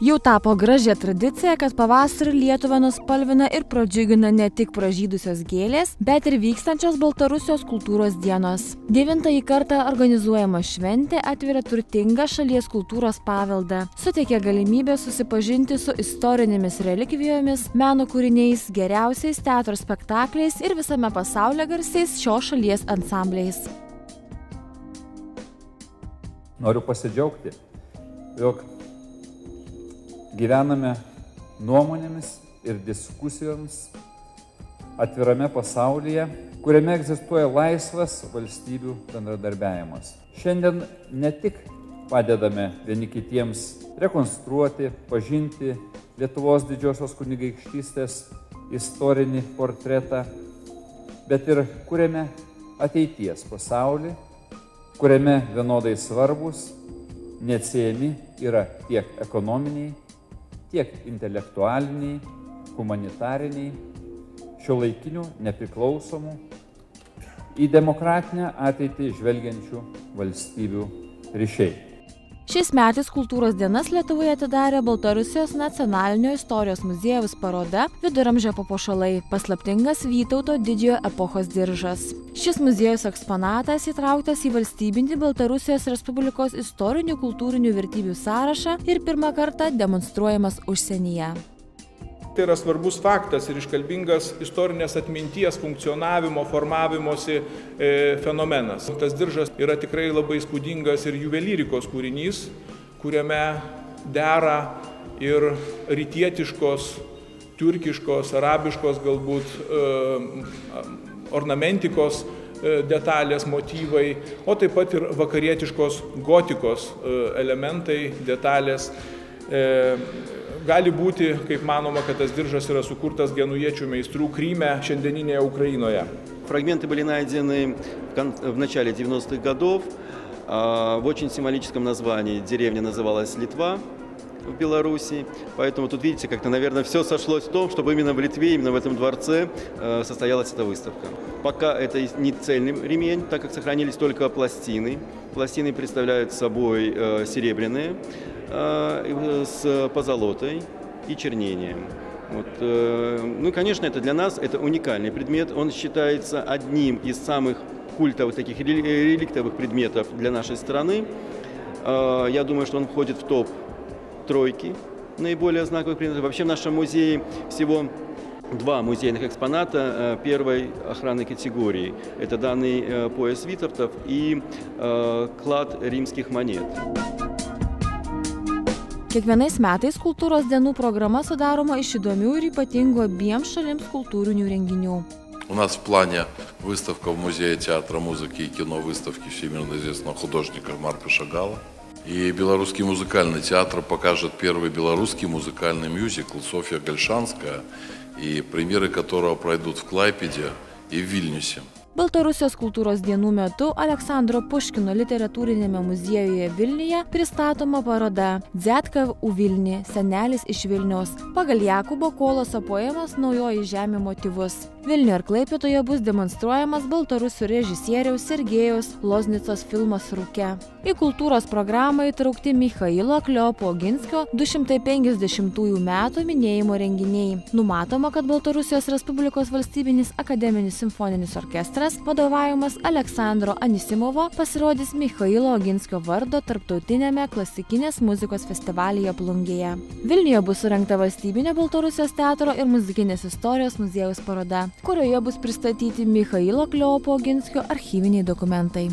Jau tapo gražia tradicija, kad pavasarį Lietuvą nuspalvina ir pradžiugina ne tik pražydusios gėlės, bet ir vykstančios Baltarusijos kultūros dienos. 9-ąjį kartą organizuojama šventė atveria turtingą šalies kultūros paveldą, suteikia galimybę susipažinti su istorinėmis relikvijomis, meno kūriniais, geriausiais teatro spektakliais ir visame pasaulyje garsiais šios šalies ansambliais. Noriu pasidžiaugti, jog gyvename nuomonėmis ir diskusijoms atvirame pasaulyje, kuriame egzistuoja laisvas valstybių bendradarbiavimas. Šiandien ne tik padedame vieni kitiems rekonstruoti, pažinti Lietuvos didžiosios kunigaikštystės istorinį portretą, bet ir kuriame ateities pasaulį, kuriame vienodai svarbus, neatsiejami yra tiek ekonominiai, tiek intelektualiniai, humanitariniai, šiuolaikinių nepriklausomų, į demokratinę ateitį žvelgiančių valstybių ryšiai. Šiais metais kultūros dienas Lietuvoje atidarė Baltarusijos nacionalinio istorijos muziejaus paroda Viduramžio papuošalai – paslaptingas Vytauto didžiojo epochos diržas. Šis muziejus eksponatas įtrauktas į valstybinį Baltarusijos Respublikos istorinių kultūrinių vertybių sąrašą ir pirmą kartą demonstruojamas užsienyje. Tai yra svarbus faktas ir iškalbingas istorinės atminties funkcionavimo, formavimosi fenomenas. Tas diržas yra tikrai labai įspūdingas ir juvelyrikos kūrinys, kuriame dera ir rytietiškos, tiurkiškos, arabiškos galbūt ornamentikos detalės, motyvai, o taip pat ir vakarietiškos gotikos elementai, detalės. Gali būti, kaip manoma, kad tas diržas yra sukurtas genujiečių meistrų Kryme, šiandieninėje Украине. Фрагменты были найдены в начале 90-х годов. В очень символическом названии деревня называлась Литва в Беларуси. Поэтому тут, видите, как-то, наверное, все сошлось в том, чтобы именно в Литве, именно в этом дворце состоялась эта выставка. Пока это не цельный ремень, так как сохранились только пластины. Пластины представляют собой серебряные, с позолотой и чернением. Ну, конечно, это для нас это уникальный предмет. Он считается одним из самых культовых, таких реликтовых предметов для нашей страны. Я думаю, что он входит в топ-тройки наиболее знаковых предметов. Вообще в нашем музее всего 2 музейных экспоната первой охранной категории. Это данный пояс Витовтов и клад римских монет. Kiekvienais metais kultūros dienų programa sudaroma iš įdomių ir ypatingų abiems šalims kultūrinių renginių. У нас в плане выставка в Музее театра, музыки и кино, выставки всемирно известного художника Марка Шагала. И Белорусский музыкальный театр покажет первый белорусский музыкальный мюзикл «Софья Гальшанская», и премьеры которого пройдут в Клайпеде и в Вильнюсе. Baltarusijos kultūros dienų metu Aleksandro Puškino literatūrinėme muziejuje Vilniuje pristatoma paroda Dziadka u Vilni – senelis iš Vilniaus pagal Jakubo Koloso poemos Naujoji žemė motyvus. Vilniuje ir Klaipėdoje bus demonstruojamas baltarusių režisieriaus Sergejaus Loznicos filmas Rūke. Į kultūros programą įtraukti Michailo Kleopo Oginskio 250-ųjų metų minėjimo renginiai. Numatoma, kad Baltarusijos Respublikos valstybinis akademinis simfoninis orkestras vadovaujamas Aleksandro Anisimovo pasirodys Michailo Oginskio vardo tarptautinėme klasikinės muzikos festivalyje Plungėje. Vilniuje bus surengta valstybinė Baltarusijos teatro ir muzikinės istorijos muziejaus paroda, kurioje bus pristatyti Michailo Kleopo Oginskio archyviniai dokumentai.